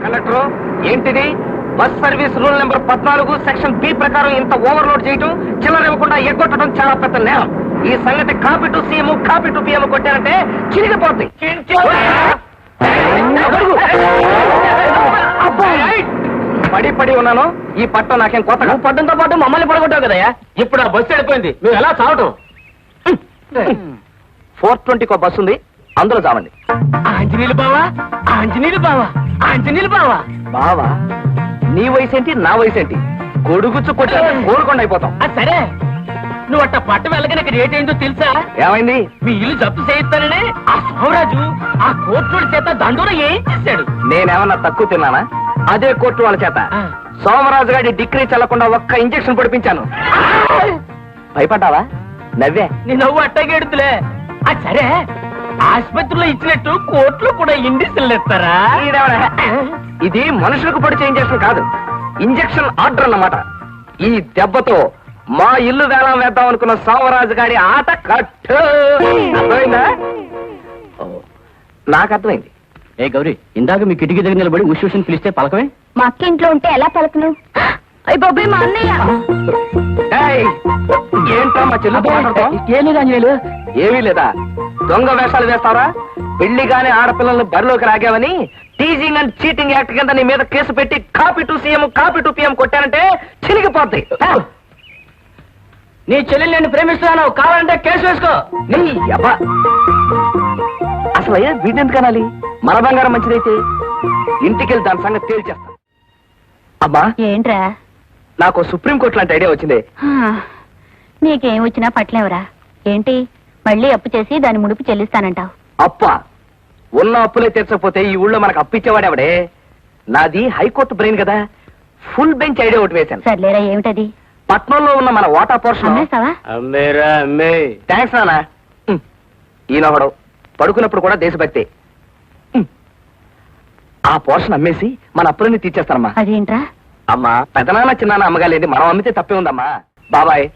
Conductor ఏంటిది? Bus service rule number 14 section B ప్రకారం ఇంత ఓవర్లోడ్ చేయటం, చిల్లర ఇవ్వకుండా ఎగ్గొట్టడం చాలా పెద్ద నేరం. ఈ సంగతి copy to CM copy to PM కొట్టారంటే చిరిగిపోద్ది. పడి పడి ఉన్నాను. ఈ పట్టం నాకేం కొత్తగా. పట్టంతో పాటు మమ్మల్ని పడగొట్టావు కదయ్యా. ఇప్పుడు ఆ బస్సు వెళ్ళిపోయింది, మేము ఎలా చావటం? 420 బస్సు ఉంది, అందులో చావండి. ఆంజనేయులు బావా, ఆంజనేయులు బావా, ఆంజనేయులు బావా. బావా, నీ వయసు ఏంటి, నా వయసు ఏంటి? గొడుగుచ్చు కొట్టా కోరుకుండా అయిపోతాం. సరే, నువ్వు అట్ట పట్ట వెళ్ళగానే రేట్ ఏంటో తెలుసా? ఏమైంది? మీ ఇల్లు జప్తు చేయిస్తానని ఆ సోమరాజు ఆ కోర్టు చేత దండోర ఏం చేశాడు? నేనేమన్నా తక్కువ తిన్నానా? అదే కోర్టు వాళ్ళ చేత సోమరాజు గారి డిగ్రీ చల్లకుండా ఒక్క ఇంజక్షన్ పడిపించాను. భయపడ్డావా? నవ్వే. నీ నవ్వు అట్టగెడుతులే. సరే, ఆసుపత్రిలో ఇచ్చినట్టు కోర్టులో కూడా ఇండిషన్లు ఇస్తారా? ఇది మనుషులకు పడిచే ఇంజక్షన్ కాదు, ఇంజక్షన్ ఆర్డర్ అన్నమాట. ఈ దెబ్బతో మా ఇల్లు వేలం వేద్దాం అనుకున్న సోమరాజు గారి ఆట కట్టు. అర్థమైందా? నాకు అర్థమైంది. ఏ గౌరీ, ఇందాక మీ కిటికీ దగ్గర నిలబడి ఉష్ పిలిస్తే పలకమే? మా అక్క ఇంట్లో ఉంటే ఎలా పలకను? అయ్యి బాబాయ్, మా అన్నయ్య. ఏంటో మా చెల్లితో మాట్లాడతాం? ఏమీ లేదా? దొంగ వేషాలు వేస్తారా? పెళ్లిగానే ఆడపిల్లల్ని బరిలోకి రాగావని టీజింగ్ అండ్ చీటింగ్ యాక్ట్ కింద నీ మీద కేసు పెట్టి copy to CM copy to PM కొట్టానంటే చిరిగిపోద్ది. నీ చెల్లెలు నేను ప్రేమిస్తున్నాను, కావాలంటే కేసు వేసుకో. నీ అబ్బా, అసలు అయ్యా వీటిని కనాలి? మన బంగారం మంచిదైతే ఇంటికెళ్ళి దాని సంగతి తేల్చేస్తాను. అమ్మా, ఏంట్రా? నాకు సుప్రీంకోర్టు లాంటి ఐడియా వచ్చింది. నీకేం వచ్చినా పట్లేవరా? ఏంటి, మళ్ళీ అప్పు చేసి దాని ముడుపు చెల్లిస్తానంటావు? అప్ప ఉన్న అప్పులే తీర్చకపోతే ఈ ఊళ్ళో మనకు అప్పిచ్చేవాడెవడే? నాది హైకోర్టు బ్రెయిన్ కదా, ఫుల్ బెంచ్ ఐడియా ఒకటి వేశాను. సర్లేరా, ఏమిటది? పట్నంలో ఉన్న మన వాటా పోర్షన్. అమ్మేస్తావా? థ్యాంక్స్ నాన్న. ఈయనొకడు పడుకున్నప్పుడు కూడా దేశభక్తి. ఆ పోర్షన్ అమ్మేసి మన అప్పులన్నీ తీర్చేస్తానమ్మా. అదేంట్రా? అమ్మా, పెదనాన్న చిన్నాన్న అమ్మగా లేదు, మనం అమ్మితే తప్పే ఉందమ్మా. బాబాయ్,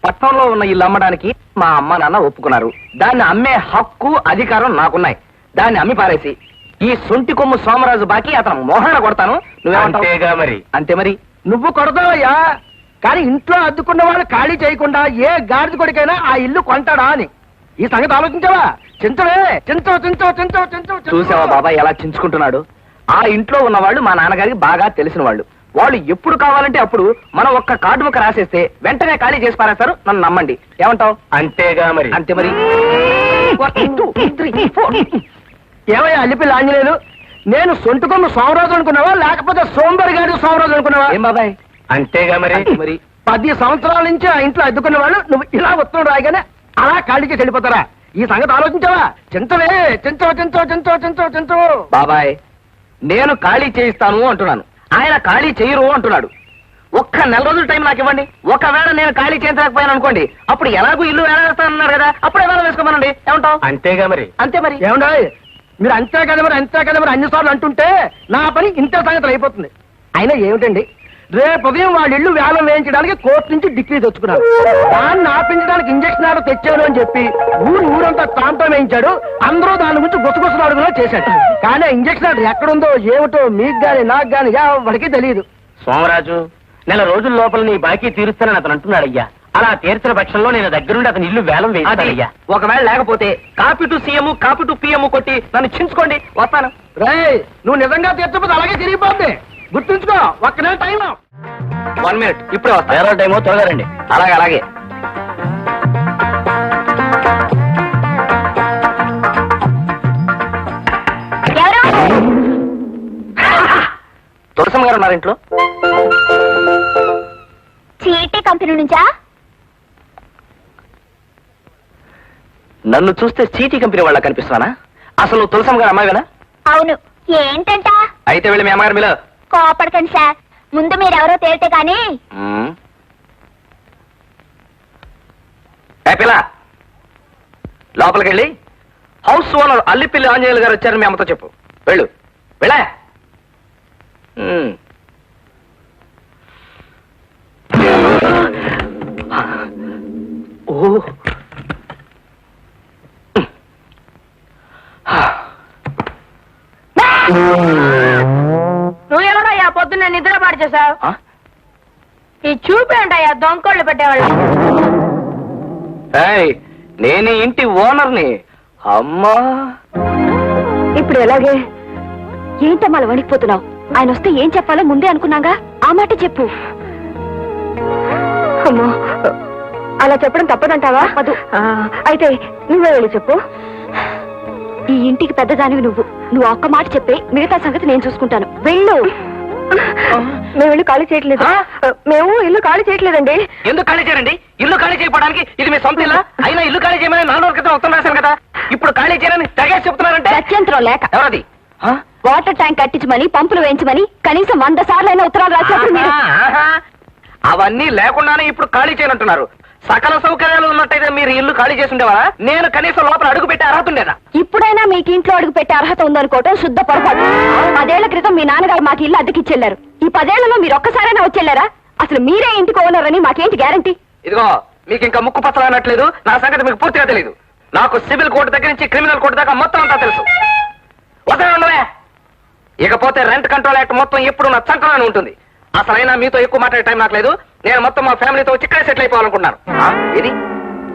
పట్నంలో ఉన్న ఇల్లు అమ్మడానికి మా అమ్మ నాన్న ఒప్పుకున్నారు. దాన్ని అమ్మే హక్కు అధికారం నాకున్నాయి. దాన్ని అమ్మి పారేసి ఈ సొంటి కొమ్ము సోమరాజు బాకి అతను మోహన కొడతాను. నువ్వేమంటావు? మరి అంతే మరి. నువ్వు కొడతావయ్యా, కానీ ఇంట్లో అద్దుకున్న వాళ్ళు ఖాళీ చేయకుండా ఏ గాడిద కొడుకైనా ఆ ఇల్లు కొంటాడా అని ఈ సంగతి ఆలోచించావా? చించవే, చించవు చించవు చించవు చించవు. చూసావా బాబాయ్ ఎలా చించుకుంటున్నాడు? ఆ ఇంట్లో ఉన్నవాళ్ళు మా నాన్నగారికి బాగా తెలిసిన వాళ్ళు. వాళ్ళు ఎప్పుడు కావాలంటే అప్పుడు మనం ఒక్క కార్డు ముక్క రాసేస్తే వెంటనే ఖాళీ చేసి పారేస్తారు. నన్ను నమ్మండి. ఏమంటావు? అంతేగా మరి. అంతే మరి. 1 2 3 4. ఏమయ్యా అల్లిపిల్లి ఆంజనేయులు, నేను సొంటుకొమ్మ సోమరాజు అనుకున్నావా, లేకపోతే సోంబరి గారి సోమరాజు అనుకున్నావా? ఏం బాబాయ్? అంతేగా మరి. మరి 10 సంవత్సరాల నుంచి ఆ ఇంట్లో అద్దుకున్న వాళ్ళు నువ్వు ఇలా ఉత్తరం రాయగానే అలా ఖాళీ చేసి వెళ్ళిపోతారా? ఈ సంగతి ఆలోచించావా? చింతవే, చించవు చించవు చించవు చించవు చించవు. బాబాయ్, నేను ఖాళీ చేయిస్తాను అంటున్నాను, ఆయన ఖాళీ చేయరు అంటున్నాడు. ఒక్క నెల రోజులు టైం నాకు ఇవ్వండి. ఒకవేళ నేను ఖాళీ చేయించలేకపోయాను అనుకోండి, అప్పుడు ఎలాగూ ఇల్లు వేస్తానన్నారు కదా, అప్పుడే వేళ వేసుకోమనండి. ఏమంటావు? అంతేగా మరి. అంతే మరి. ఏమండా, మీరు అంతే కదా మరి, అంతే కదా మరి అన్నిసార్లు అంటుంటే నా పని ఇంతే సంగతులు అయిపోతుంది. అయినా ఏమిటండి, రేపు ఉదయం వాళ్ళ ఇల్లు వేలం వేయించడానికి కోర్టు నుంచి డిగ్రీ తెచ్చుకున్నారు. దాన్ని ఆపించడానికి ఇంజక్షన్ ఆర్డర్ తెచ్చాను అని చెప్పి ఊరంతా తాంతం వేయించాడు. అందరూ దాని గురించి గుసగుసలు అడుగులో చేశాడు. కానీ ఇంజక్షన్ ఆర్డర్ ఎక్కడుందో ఏమిటో మీకు గాని నాకు గాని ఎవరికి తెలియదు. సోమరాజు, నెల రోజుల లోపల నీ బాకీ తీరుస్తానని అతను అంటున్నాడు అయ్యా. అలా తీర్చిన పక్షంలో నేను దగ్గరుండి అతని ఇల్లు వేలం వేయాలయ్యా. ఒకవేళ లేకపోతే copy to CM copy to PM కొట్టి నన్ను చించుకోండి, వస్తాను. రేయ్, నువ్వు నిజంగా తీర్చకపోతే అలాగే తిరిగిపోద్ది. గుర్తుంచుకో, ఒక్క నెల టైం. 1 మినిట్, ఇప్పుడే వస్తా. వేరే టైమో త్వరగా రండి. అలాగే అలాగే. తులసమ్మ గారు ఉన్నారు ఇంట్లో? చీటీ కంపెనీ నుంచా? నన్ను చూస్తే చీటీ కంపెనీ వాళ్ళ కనిపిస్తున్నానా? అసలు తులసమ్మ గారు అమ్మాయినా? అవును. ఏంటంట? అయితే వెళ్ళి మీ అమ్మగారు మీలో. కోపడకండి సార్, ముందు మీరెవరో తేలితే కానీ. పిల్ల, లోపలికి వెళ్ళి హౌస్ ఓనర్ అల్లిపిల్లి ఆంజనేయులు గారు వచ్చారని మీ అమ్మతో చెప్పు. వెళ్ళు, వెళ్ళా. ఓ నువ్వు ఎవరయ్యా పొద్దున్న నిద్ర పాడు చేసావు? ఆ? ఈ చూపేంటయ్యా దొంగకోళ్ళు పెట్టేవాళ్ళు. ఏయ్, నేను ఈ ఇంటి ఓనర్ని. అమ్మా, ఇప్పుడు ఎలాగే? ఏంటమ్మా అలా వణికిపోతున్నావు? ఆయన వస్తే ఏం చెప్పాలో ముందే అనుకున్నాగా, ఆ మాట చెప్పు. అమ్మో, అలా చెప్పడం తప్పదంటావా? అయితే నువ్వే వెళ్ళి చెప్పు. ఈ ఇంటికి పెద్దదానివి నువ్వు ఒక్క మాట చెప్పే, మిగతా సంగతి నేను చూసుకుంటాను. వెళ్ళు. మేము ఇల్లు ఖాళీ చేయట్లేదు. మేము ఇల్లు ఖాళీ చేయట్లేదండి. ఎందుకు ఖాళీ చేయండి? ఇల్లు ఖాళీ చేయడానికి ఇది మీ సొంత ఇల్లా? అయినా ఇల్లు ఖాళీ చేయమని 4 రోజుల క్రితం ఉత్తరం రాశాను కదా. ఇప్పుడు ఖాళీ చేయని తెగేసి చెప్తున్నారంటే గత్యంతరం లేక ఎవరది? వాటర్ ట్యాంక్ కట్టించమని, పంపులు వేయించమని కనీసం 100 సార్లైనా ఉత్తరాలు రాసినప్పుడు మీరు ఆహా, అవన్నీ లేకుండానే ఇప్పుడు ఖాళీ చేయనంటున్నారు. సకల సౌకర్యాలు ఉన్నట్టయితే మీరు ఇల్లు ఖాళీ చేసి ఉండేవారా? నేను కనీసం లోపల అడుగు పెట్టే అర్హత ఉండేదా? ఇప్పుడైనా మీకు ఇంట్లో అడుగు పెట్టే అర్హత ఉందనుకోవటం శుద్ధ పొరపాటు. 10 ఏళ్ల క్రితం మీ నాన్నగారు మాకు ఇల్లు అద్దెకిచ్చెళ్లారు. ఈ 10 ఏళ్లలో మీరు ఒక్కసారైనా వచ్చెళ్లారా? అసలు మీరే ఇంటికి ఓనర్ అని మాకేంటి గ్యారంటీ? ఇదిగో, మీకు ఇంకా ముక్కు పచ్చలు అనట్లేదు. నా సంగతి మీకు పూర్తిగా తెలియదు. నాకు సివిల్ కోర్టు దగ్గర నుంచి క్రిమినల్ కోర్టు దాకా మొత్తం అంతా తెలుసు. వదలే ఉండవే. ఇకపోతే రెంట్ కంట్రోల్ యాక్ట్ మొత్తం ఎప్పుడు నా చంకలోనే ఉంటుంది. అసలైనా మీతో ఎక్కువ మాట్లాడే టైం నాకు లేదు. నేను మొత్తం మా ఫ్యామిలీతో వచ్చి ఇక్కడే సెటిల్ అయిపోవాలనుకుంటున్నాను. ఇది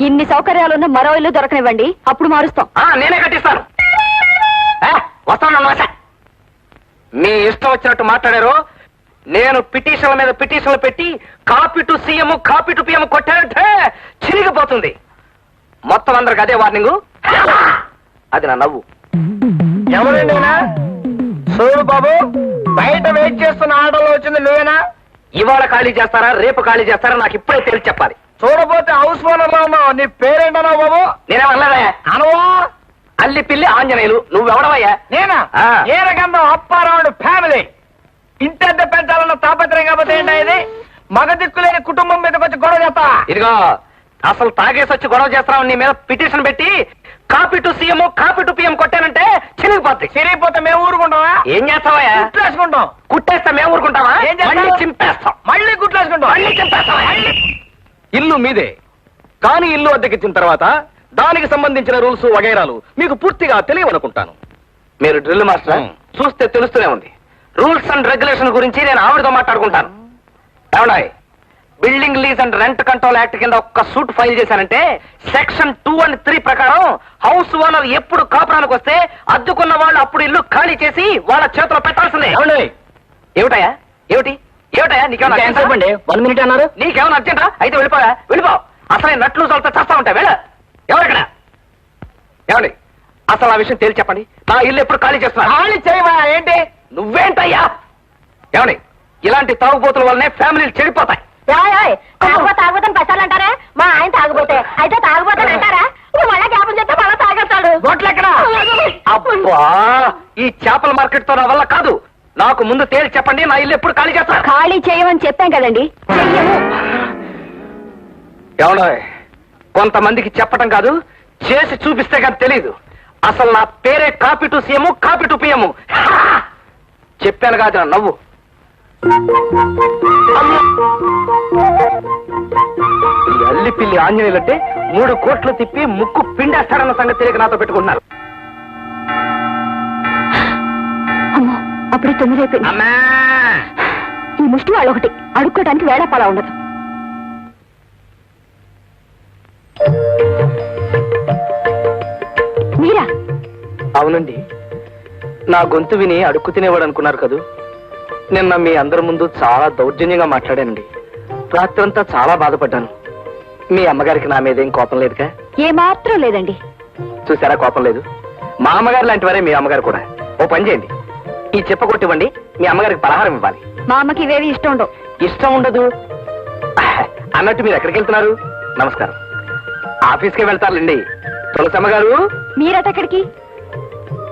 ఇన్ని సౌకర్యాలున్న మరో ఇల్లు దొరకనివ్వండి, అప్పుడు మారుస్తాం. నేనే కట్టిస్తాను. వస్తాను. మీ ఇష్టం వచ్చినట్టు మాట్లాడారు. నేను పిటిషన్ల మీద పిటిషన్లు పెట్టి copy to CM copy to PM కొట్టానంటే చిరిగిపోతుంది. మొత్తం అందరికి అదే వార్నింగు. అది నా నవ్వు. ఎవరండి చూడు బాబు, బయట వెయిట్ చేస్తున్న ఆటోలో వచ్చింది నువ్వేనా? ఇవాళ ఖాళీ చేస్తారా, రేపు ఖాళీ చేస్తారా, నాకు ఇప్పుడే తెలిసి చెప్పాలి. చూడపోతే హౌస్ ఓనర్ లో ఉన్నావు. నీ పేరేంటన్నావు బాబు? నేనేమన్నారా? అనవా? అల్లి పిల్లి ఆంజనేయులు. నువ్వెవడవయ్యా? నేనా? ఏ రకంగా అప్పారావుడు ఫ్యామిలీ. ఇంటెద్ద పెంచాలన్న తాపత్రయం కాకపోతే ఏంటా ఇది? మగ దిక్కులేని కుటుంబం మీదకి వచ్చి గొడవ చేస్తా. ఇదిగో, అసలు తాగేసి వచ్చి గొడవ చేస్తావు. నీ మీద పిటిషన్ పెట్టి copy to CM copy to PM కొట్టానంటే చిరిగిపోతాయి. చిరిగిపోతే మేము ఊరుకుంటావా? ఏం చేస్తావయ్యా? గుట్లేసుకుంటాం. కుట్టేస్తే మేము ఊరుకుంటావా? ఏం చేస్తావు? మళ్ళీ చింపేస్తాం. మళ్ళీ గుట్లేసుకుంటాం. మళ్ళీ చింపేస్తాం. ఇల్లు మీదే, కానీ ఇల్లు అద్దెకిచ్చిన తర్వాత దానికి సంబంధించిన రూల్స్ వగైరాలు మీకు పూర్తిగా తెలియవనుకుంటాను. మీరు డ్రిల్ మాస్టర్, చూస్తే తెలుస్తూనే ఉంది. రూల్స్ అండ్ రెగ్యులేషన్ గురించి నేను ఆవిడతో మాట్లాడుకుంటాను. ఏమన్నాయి? Building lease and rent control act కింద ఒక్క సూట్ ఫైల్ చేశానంటే సెక్షన్ 2 and 3 ప్రకారం హౌస్ ఓనర్ ఎప్పుడు కాపురానికి వస్తే అద్దుకున్న వాళ్ళు అప్పుడు ఇల్లు ఖాళీ చేసి వాళ్ళ చేతిలో పెట్టాల్సిందే. ఏమిటయా? ఏమిటయా నీకేమన్నా 1 minute అన్నారు. నీకేమన్నా అర్జెంటా? అయితే వెళ్ళిపో. అసలే నట్లు చల్తా చేస్తా ఉంటాయి. ఎవరెక్కడ? ఏమండి, అసలు ఆ విషయం తేల్చి చెప్పండి. నా ఇల్లు ఎప్పుడు ఖాళీ చేస్తున్నా? ఖాళీ చేయవా ఏంటి? నువ్వేంటయ్యా? ఏమండి, ఇలాంటి తాగుబోతుల వల్లనే ఫ్యామిలీలు చెడిపోతాయి. తాగుబోతాను పసాలంటారా? మా ఆయన తాగుబోతే అయితే తాగుబోతాను అంటారా? మళ్ళా జ్ఞాపం చెప్తే మళ్ళా తాగేస్తాడు. గొట్లెక్కడ? అబ్బా, ఈ చేపల మార్కెట్ తో నా వల్ల కాదు. నాకు ముందు తేల్చి చెప్పండి, నా ఇల్లు ఎప్పుడు ఖాళీ చేస్తా? ఖాళీ చేయమని చెప్పాం కదండి. ఏమన్నా, కొంతమందికి చెప్పటం కాదు, చేసి చూపిస్తే కానీ తెలీదు. అసలు నా పేరే copy to CM copy to PM. చెప్పాను కాదు, నా నవ్వు. ఈ అల్లి పిల్లి ఆంజనేయులంటే 3 కోట్లు తిప్పి ముక్కు పిండేస్తారన్న సంగతి తెలియక నాతో పెట్టుకుంటున్నారు. అమ్మో, అప్పుడే 9 అయిపోయింది. అమ్మా, ఈ ముష్టి వాళ్ళు ఒకటి అడుక్కోవడానికి వేడపాలా ఉండదు. మీరా? అవునండి, నా గొంతు విని అడుక్కు తినేవాడు అనుకున్నారు కదూ. నిన్న మీ అందరి ముందు చాలా దౌర్జన్యంగా మాట్లాడానండి. రాత్రంతా చాలా బాధపడ్డాను. మీ అమ్మగారికి నా మీదేం కోపం లేదుగా? ఏమాత్రం లేదండి. చూసారా, కోపం లేదు. మా అమ్మగారు లాంటి వారే మీ అమ్మగారు కూడా. ఓ పని చేయండి, ఈ చెప్ప కొట్టివ్వండి. మీ అమ్మగారికి పలహారం ఇవ్వాలి. మా అమ్మకి ఇవేవి ఇష్టం ఉండవు. ఇష్టం ఉండదు అన్నట్టు మీరు ఎక్కడికి వెళ్తున్నారు? నమస్కారం. ఆఫీస్కే వెళ్తారులేండి. తులసమ్మ గారు, మీరటెక్కడికి?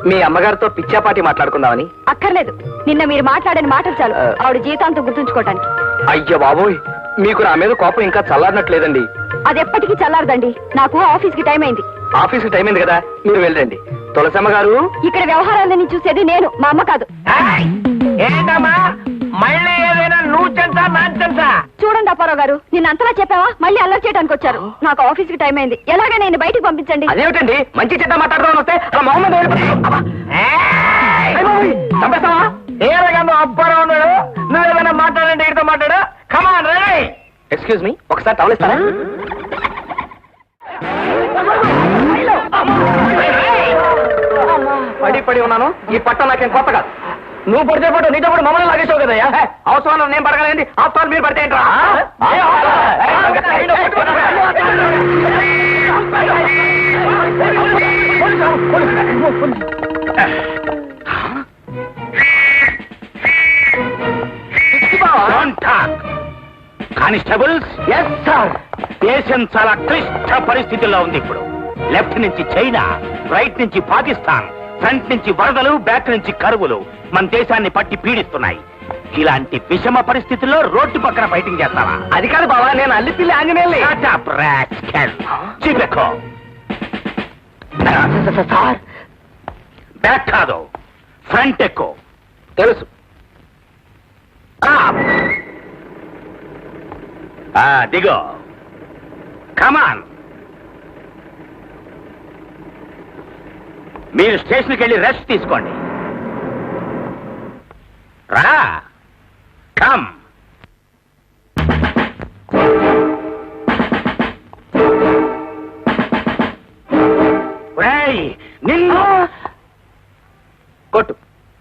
మీ అమ్మగారితో పిచ్చాపాటి మాట్లాడుకుందామని. అక్కర్లేదు, నిన్న మీరు మాట్లాడిన మాటలు చాలు ఆవిడ జీవితాంతం గుర్తుంచుకోవటానికి. అయ్యో బాబోయ్, మీకు నా మీద కోపం ఇంకా చల్లారినట్లేదండి. అది ఎప్పటికీ చల్లారదండి. నాకు ఆఫీస్ కి టైం అయింది. ఆఫీస్కి టైం అయింది కదా, మీరు వెళ్ళండి. తులసమ్మ గారు, ఇక్కడ వ్యవహారాలని చూసేది నేను, మా అమ్మ కాదు. ఏంటమ్మా, మళ్ళీ ఏదైనా నువ్వు చెంచా నాకు చెంచా? చూడండి అప్పారావు గారు, నిన్న అంతలా చెప్పావా? మళ్ళీ అల్లరి చేయడానికి వచ్చారు. నాకు ఆఫీస్ కి టైం అయింది. ఎలాగైనా నేను బయటికి పంపించండి. అదేమిటండి, మంచి చెడ్డ మాట్లాడదామని వస్తే అలా మొహమ్మద్ చంపేస్తావా? ఏ రకంగా అబ్బారా ఉన్నాడు? నువ్వేమైనా మాట్లాడండి, ఏడితో మాట్లాడా? కమాన్ రే. ఎక్స్క్యూజ్ మీ, ఒకసారి టవలిస్తారా? పడి పడి ఉన్నాను. ఈ పట్టం నాకేం కొత్త కాదు. నువ్వు పడితే పట్టు, నీతో కూడా మమ్మల్ని లాగేసావు కదయ్యా. అవసరం నేను పడగలండి, అవసరం మీరు పడితే ఏంట్రా? Constables, yes sir. దేశం చాలా క్లిష్ట పరిస్థితుల్లో ఉంది ఇప్పుడు. లెఫ్ట్ నుంచి చైనా, రైట్ నుంచి పాకిస్తాన్, ఫ్రంట్ నుంచి వరదలు, బ్యాక్ నుంచి కరువులు మన దేశాన్ని పట్టి పీడిస్తున్నాయి. ఇలాంటి విషమ పరిస్థితుల్లో రోడ్డు పక్కన ఫైటింగ్ చేస్తావా? అది కాదు బావా, నేను అల్లిపిల్లి ఆంజనేయుల్ని. చెప్పెక్కో. సార్ బ్యాక్ కాదు, ఫ్రంట్ ఎక్కువ. తెలుసు. దిగో. కమాన్. మీరు స్టేషన్కి వెళ్ళి రెస్ట్ తీసుకోండి. రా. కమ్. నిన్ను కొట్టు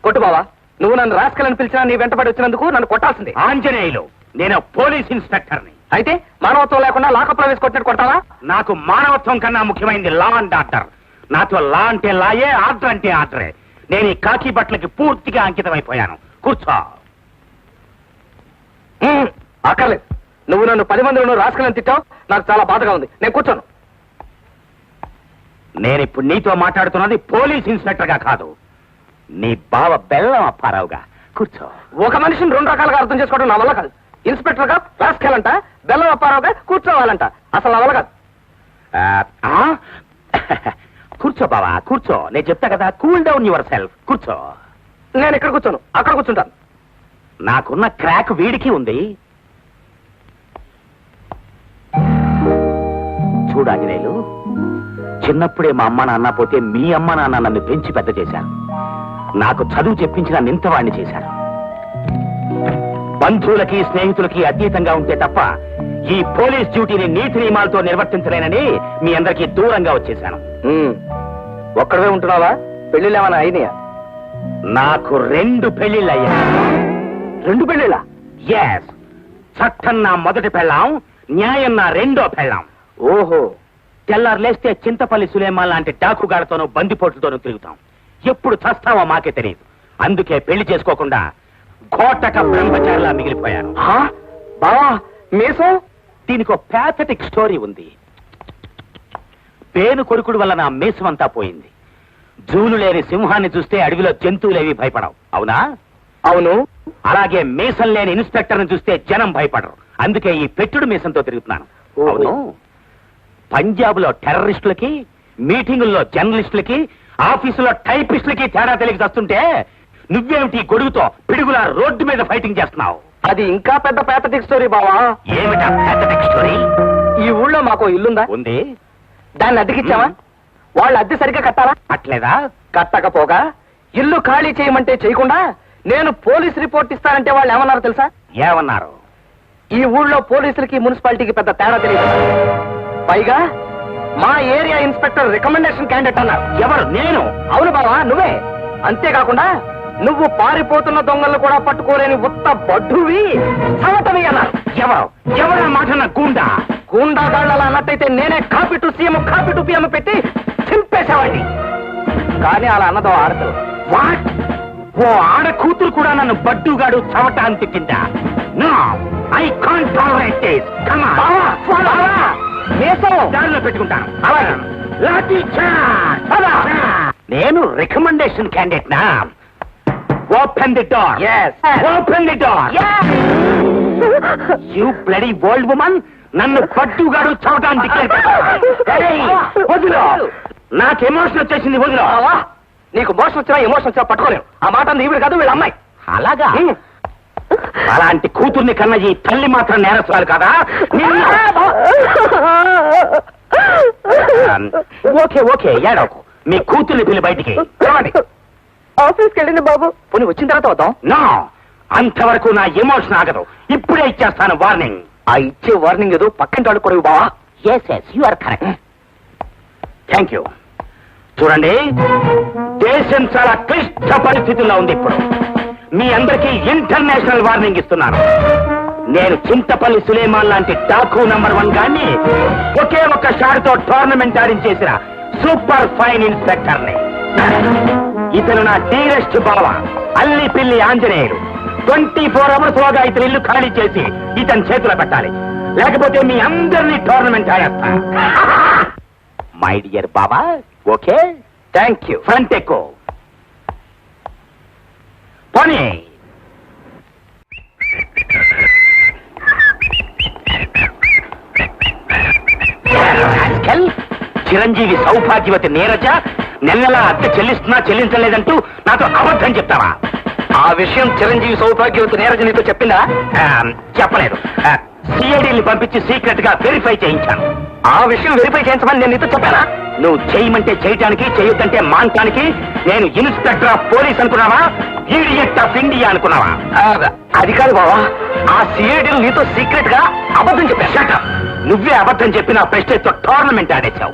కొట్టు బావా. నువ్వు నన్ను రాసుకెళ్ళని పిలిచినా నీ వెంటబడి వచ్చినందుకు నన్ను కొట్టాల్సింది. ఆంజనేయులు, నేను పోలీస్ ఇన్స్పెక్టర్ని. అయితే మానవత్వం లేకుండా లాకప్లో వేసి కొట్టినట్టు కొట్టావా? నాకు మానవత్వం కన్నా ముఖ్యమైనది లా అండ్ ఆర్డర్. నాతో లా అంటే లాయే, ఆర్డర్ అంటే ఆర్డరే. నేను ఈ కాకి బట్టలకి పూర్తిగా అంకితమైపోయాను. కూర్చో. అక్కర్లేదు. నువ్వు నన్ను 10 మందిలో రాసుకెళ్ళని తిట్టావు, నాకు చాలా బాధగా ఉంది. నేను కూర్చోను. నేనిప్పుడు నీతో మాట్లాడుతున్నది పోలీస్ ఇన్స్పెక్టర్ గా కాదు, నీ బావ బెల్లం అప్పారావుగా. కూర్చో. ఒక మనిషిని 2 రకాలుగా అర్థం చేసుకోవడం నా వల్ల కాదు. ఇన్స్పెక్టర్ గా రాసుకెళ్ళంట, బెల్లం అప్పారావుగా కూర్చోవాలంట. అసలు నా వల్ల కాదు. కూర్చో బావా, కూర్చో. నేను చెప్తా కదా, కూల్ డౌన్ యువర్ సెల్ఫ్. కూర్చో. నేను ఇక్కడ కూర్చోను, అక్కడ కూర్చుంటాను. నాకున్న క్రాక్ వీడికి ఉంది. చూడాంజనేయులు, చిన్నప్పుడే మా అమ్మ నాన్న పోతే మీ అమ్మ నాన్న నన్ను పెంచి పెద్ద చేశారు. నాకు చదువు చెప్పించిన నింతవాణ్ణి చేశారు. బంధువులకి స్నేహితులకి అతీతంగా ఉంటే తప్ప ఈ పోలీస్ డ్యూటీని నీతి నియమాలతో నిర్వర్తించలేనని మీ అందరికీ దూరంగా వచ్చేశాను. ఒక్కడవే ఉంటున్నావా? పెళ్లిళ్ళు ఏమైనా అయినాయా? నాకు 2 పెళ్లిళ్ళయ్యా. 2 పెళ్లిళ్ళా? ఎస్. చట్టం నా మొదటి పెళ్ళాం, న్యాయం నా 2వ పెళ్ళాం. ఓహో. తెల్లారు లేస్తే చింతపల్లి సులేమాన్ లాంటి డాకుగాడతోనూ బందిపోట్లతోనూ తిరుగుతాం. ఎప్పుడు చస్తావో మాకే తెలియదు. అందుకే పెళ్లి చేసుకోకుండా ఘోటక బ్రహ్మచారిలా మిగిలిపోయాను. బావా మీసం? దీనికి ఒక ప్యాథటిక్ స్టోరీ ఉంది. పేను కొరుకుడు వల్ల నా మీసం అంతా పోయింది. జూలు లేని సింహాన్ని చూస్తే అడవిలో జంతువులేవి భయపడవు, అవునా? అవును. అలాగే మీసం లేని ఇన్స్పెక్టర్ని చూస్తే జనం భయపడరు. అందుకే ఈ పెట్టుడు మీసంతో తిరుగుతున్నాను. అవును. పంజాబ్ లో టెర్రరిస్టులకి, మీటింగుల్లో జర్నలిస్టులకి, ఆఫీసులో టైపిస్టులకి తేడా తెలియక వస్తుంటే నువ్వేమిటి గొడుగుతో పిడుగులా రోడ్డు మీద ఫైటింగ్ చేస్తున్నావు? అది ఇంకా పెద్ద ప్యాథటిక్ స్టోరీ బావా. ఏమిటా ప్యాథటిక్ స్టోరీ? ఈ ఊళ్ళో మాకు ఇల్లుందా? ఉంది. దాన్ని అద్దెకిచ్చావా? వాళ్ళు అద్దె సరిగ్గా కట్టారా? అట్లేదా? కట్టకపోగా ఇల్లు ఖాళీ చేయమంటే చేయకుండా నేను పోలీస్ రిపోర్ట్ ఇస్తానంటే వాళ్ళు ఏమన్నారో తెలుసా? ఏమన్నారు? ఈ ఊళ్ళో పోలీసులకి మున్సిపాలిటీకి పెద్ద తేడా తెలియదు. పైగా మా ఏరియా ఇన్స్పెక్టర్ రికమెండేషన్ క్యాండిడేట్ అన్నారు. ఎవరు? నేను. అవును బావా, నువ్వే. అంతేకాకుండా నువ్వు పారిపోతున్న దొంగలను కూడా పట్టుకోలేని ఉత్త బడ్డువి, చవటవి అన్నారు. ఎవరు? ఎవరు మాట? గూండా. గూండాగాళ్ళలా అన్నట్టయితే నేనే copy to CM, copy to PM పెట్టి చింపేసేవాడిని. కానీ అలా అన్నదో ఆడదు. వాట్? ఓ ఆడ కూతురు కూడా నన్ను బడ్డుగాడు చవట అని తిట్టిందా? No, I can't tolerate this. Come on. బావా, బావా, మీసం దారిలో పెట్టుకుంటాను. అలాగే. లాఠీ చార్జ్. నేను రికమెండేషన్ క్యాండిడేట్ నా. Open the door. Yes. Open the door. You bloody old woman, నన్ను పట్టుగాడు చవటాన్ని వదిలో. నాకు ఎమోషన్ వచ్చేసింది, వదిలో. బావా, నీకు మోషన్ వచ్చినా ఎమోషన్ వచ్చినా పట్టుకోలేవు. ఆ మాట అంది ఈవిడ కాదు, వీళ్ళ అమ్మాయి. అలాగా? అలాంటి కూతుర్ని కన్న ఈ తల్లి మాత్రం నేరస్తురాలు కదా? ఓకే ఓకే, ఏడవకు. మీ కూతుర్ని పిల్లి బయటికి. ఆఫీస్కి వెళ్ళింది బాబు. పోనీ వచ్చిన తర్వాత వద్దాం. నో, అంతవరకు నా ఎమోషన్ ఆగదు. ఇప్పుడే ఇచ్చేస్తాను వార్నింగ్. ఆ ఇచ్చే వార్నింగ్ ఏదో పక్కింటి వాళ్ళు కూడా బావా. Yes you are correct. Thank you. చూడండి, దేశం చాలా క్లిష్ట పరిస్థితుల్లో ఉంది ఇప్పుడు. మీ అందరికీ ఇంటర్నేషనల్ వార్నింగ్ ఇస్తున్నాను. నేను చింతపల్లి సులేమాన్ లాంటి డాకు నంబర్ 1 గాన్ని ఒకే ఒక్క షాట్తో టోర్నమెంట్ ఆడించేసిన సూపర్ ఫైన్ ఇన్స్పెక్టర్ని. ఇతను నా డీరెస్ట్ బావ అల్లి పిల్లి ఆంజనేయుడు. 24 అవర్స్ లోగా ఇతను ఇల్లు ఖాళీ చేసి ఇతని చేతిలో పెట్టాలి, లేకపోతే మీ అందరినీ టోర్నమెంట్ ఆడేస్తా. మై డియర్ బాబా, ఓకే? Thank you. ఫ్రంట్ ఎక్కువ పోనీ. చిరంజీవి సౌభాగ్యవతి నీరజ నెలలా అద్దె చెల్లిస్తున్నా చెల్లించలేదంటూ నాతో అబద్ధం చెప్తావా? ఆ విషయం చిరంజీవి సౌభాగ్యవతి నీరజ నీతో చెప్పిందా? చెప్పలేదు. సిఐడిని పంపించి సీక్రెట్ గా వెరిఫై చేయించాను. ఆ విషయం వెరిఫై చేయించమని నేను నీతో చెప్పానా? నువ్వు చేయమంటే చేయటానికి, చేయొద్దంటే మానటానికి నేను ఇన్స్పెక్టర్ ఆఫ్ పోలీస్ అనుకున్నావా? ఈడియట్ ఆఫ్ ఇండియా అనుకున్నావా? అది కాదు బావా, ఆ సిఐడిలు నీతో సీక్రెట్ గా అబద్ధం చెప్పా. Shut up. నువ్వే అబద్ధం చెప్పి నా ప్రెస్టేజ్ తో టోర్నమెంట్ ఆడేశావు.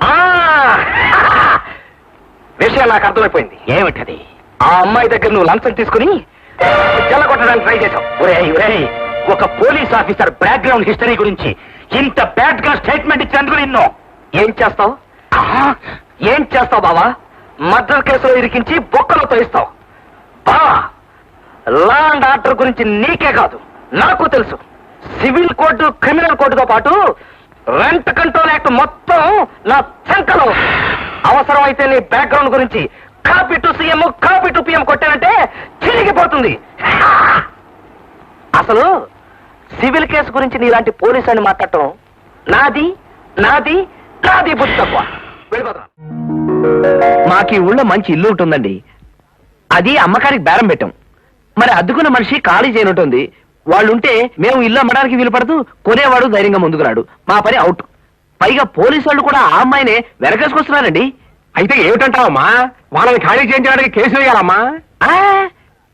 విషయం నాకు అర్థమైపోయింది. ఏమిటది? ఆ అమ్మాయి దగ్గర నువ్వు లంచం తీసుకుని చెల్లగొట్టడానికి ట్రై చేశావు. ఒరేయ్, ఒక పోలీస్ ఆఫీసర్ బ్యాక్గ్రౌండ్ హిస్టరీ గురించి ఇంత బ్యాడ్ గా స్టేట్మెంట్ ఇచ్చినందుకు నిన్ను ఏం చేస్తావు? ఏం చేస్తావు బావా? మర్డర్ కేసులో ఇరికించి బొక్కలో తోయిస్తావు. బావా, లా అండ్ ఆర్డర్ గురించి నీకే కాదు నాకు తెలుసు. సివిల్ కోడ్, క్రిమినల్ కోడ్తో పాటు రెంట్ కంట్రోల్ యాక్ట్ మొత్తం నా చంకలో. అవసరమైతే నీ బ్యాక్గ్రౌండ్ గురించి copy to CM, copy to PM కొట్టానంటే చిరిగిపోతుంది. అసలు సివిల్ కేసు గురించి నీలాంటి పోలీసు అని మాట్లాడటం నాది నాది నాది బుద్ధి తక్కువ. వెళ్ళిపోతున్నా. మాకు ఈ ఊళ్ళో మంచి ఇల్లు ఉంటుందండి. అది అమ్మకానికి బేరం పెట్టాం. మరి అద్దుకున్న మనిషి ఖాళీ చేయనుంటుంది. వాళ్ళుంటే మేము ఇల్లు అమ్మడానికి వీలు పడదు, కొనేవాడు ధైర్యంగా ముందుకు రాడు. మా పని అవుట్. పైగా పోలీసు వాళ్ళు కూడా ఆ అమ్మాయినే వెనకేసుకొస్తున్నారండి. అయితే ఏమిటంటావమ్మా? వాళ్ళని ఖాళీ చేయించడానికి కేసు వేయాలమ్మా?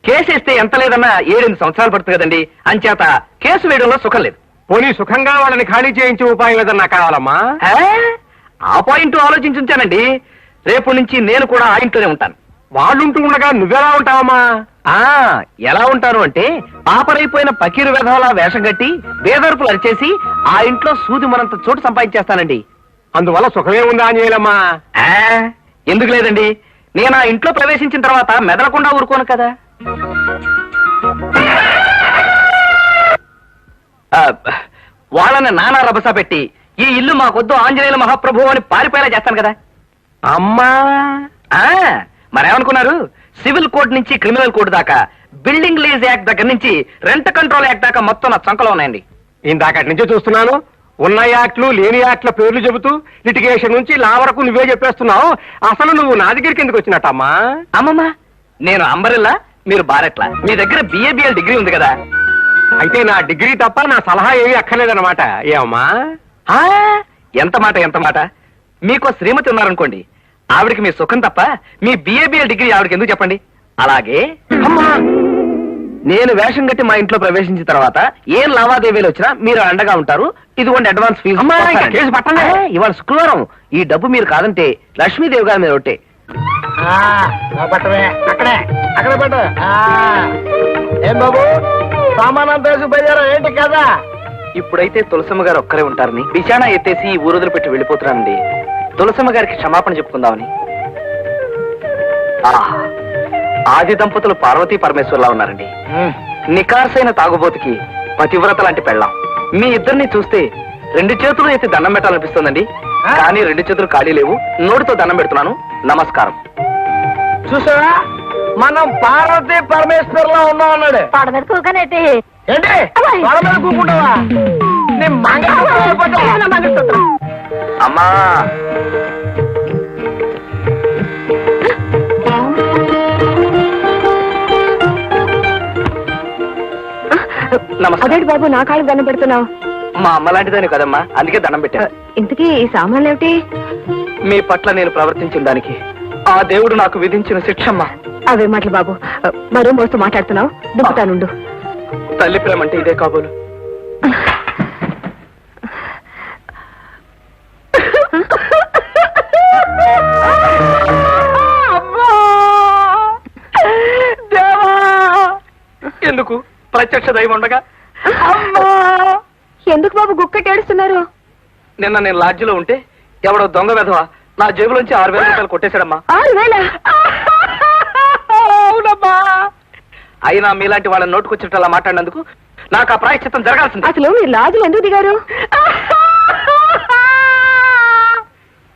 కేసు వేస్తే ఎంత లేదన్నా 7-8 సంవత్సరాలు పడుతుంది కదండి. అంచేత కేసు వేయడంలో సుఖం లేదు. పోనీ సుఖంగా వాళ్ళని ఖాళీ చేయించే ఉపాయం ఏదన్నా కావాలమ్మా? ఆ పాయింట్ ఆలోచించుంచానండి. రేపు నుంచి నేను కూడా ఆ ఇంట్లోనే ఉంటాను. వాళ్ళుంటూ ఉండగా నువ్వెలా ఉంటావమ్మా? ఎలా ఉంటాను అంటే, పాపరైపోయిన పకీరు వెధవలా వేషం కట్టి బేదర్పులు అరిచేసి ఆ ఇంట్లో సూది మనంత చోటు సంపాదించేస్తానండి. అందువల్ల సుఖమే ఉందా అని చేయలమ్మా? ఎందుకు లేదండి, నేను ఆ ఇంట్లో ప్రవేశించిన తర్వాత మెదలకుండా ఊరుకోను కదా. వాళ్ళని నానా రభస పెట్టి ఈ ఇల్లు మాకొద్దు ఆంజనేయుల మహాప్రభు అని పారిపోయేలా చేస్తాను కదా. అమ్మా, మరేమనుకున్నారు? సివిల్ కోడ్ నుంచి క్రిమినల్ కోడ్ దాకా, బిల్డింగ్ లీజ్ యాక్ట్ దగ్గర నుంచి రెంట్ కంట్రోల్ యాక్ట్ దాకా మొత్తం నా చంకలో ఉన్నాయండి. ఇందాకటి నుంచే చూస్తున్నాను. ఉన్న యాక్ట్లు లేని యాక్ట్ల పేర్లు చెబుతూ లిటిగేషన్ నుంచి లా వరకు నువ్వే చెప్పేస్తున్నావు. అసలు నువ్వు నా దగ్గరికి ఎందుకు వచ్చినట్టమ్మా? అమ్మమ్మ, నేను అంబరిల్లా, మీరు బారెట్లా. మీ దగ్గర బిఏబిఎల్ డిగ్రీ ఉంది కదా. అయితే నా డిగ్రీ తప్ప నా సలహా ఏమీ అక్కర్లేదన్నమాట. ఏమమ్మా? ఎంత మాట ఎంత మాట. మీకు శ్రీమతి ఉన్నారనుకోండి, ఆవిడికి మీ సుఖం తప్ప మీ బిఏబిఎల్ డిగ్రీ ఆవిడకి ఎందుకు చెప్పండి. అలాగే అమ్మా, నేను వేషం కట్టి మా ఇంట్లో ప్రవేశించిన తర్వాత ఏం లావాదేవీలు వచ్చినా మీరు అండగా ఉంటారు. ఇదిగోండి అడ్వాన్స్ ఫీజు. కేసు పట్టండి. ఇవాళ శుక్రవారం. ఈ డబ్బు మీరు కాదంటే లక్ష్మీదేవి గారి మీద ఒకటే. అక్కడ పెట్టు. ఏం బాబు, సామానంతా బయలుదేరా ఏంటి కదా? ఇప్పుడైతే తులసమ్మ గారు ఒక్కరే ఉంటారని బిచానా ఎత్తేసి ఈ ఊరు వదిలిపెట్టి వెళ్ళిపోతున్నానండి. తులసమ్మ గారికి క్షమాపణ చెప్పుకుందామని. ఆది దంపతులు పార్వతీ పరమేశ్వర్లా ఉన్నారండి. నికార్సైన తాగుబోతుకి పతివ్రత లాంటి పెళ్ళాం. మీ ఇద్దరిని చూస్తే 2 చేతులు ఎత్తి దండం పెట్టాలనిపిస్తుందండి. కానీ 2 చేతులు ఖాళీ లేవు. నోటితో దండం పెడుతున్నాను. నమస్కారం. చూసావా, మనం పార్వతీ పరమేశ్వర్లా ఉన్నాం అన్నాడు. పాడ మీద కూకనేటి ఏంటి వాళ్ళ మీద కూకుంటావా? నీ మంగళసూత్రం. అమ్మా, అదేంటి బాబు నా కాళ్ళకి దండం పెడుతున్నావు? మా అమ్మ లాంటిదాన్ని కదమ్మా, అందుకే దండం పెట్టాను. ఇంతకీ ఈ సామాన్లు ఏమిటి? మీ పట్ల నేను ప్రవర్తించిన దానికి ఆ దేవుడు నాకు విధించిన శిక్షమ్మా. అవే మాటలు బాబు. మరో మోస్తూ మాట్లాడుతున్నావు, దింపుతానుండు. తల్లి ప్రేమ అంటే ఇదే కాబోలు. ఎందుకు ప్రత్యక్ష దైవం ఉండగా? ఎందుకు బాబు గుక్కటి ఏడుస్తున్నారు? నిన్న నేను లాడ్జిలో ఉంటే ఎవడో దొంగ వెధవ నా జేబులోంచి 6,000 రూపాయలు కొట్టేశాడమ్మా. 6,000? అవునమ్మా. అయినా మీలాంటి వాళ్ళని నోటుకొచ్చినట్టు అలా మాట్లాడినందుకు నాకు ఆ ప్రాయశ్చిత్తం జరగాల్సింది. అసలు మీరు లాజులు ఎందుకు దిగారు?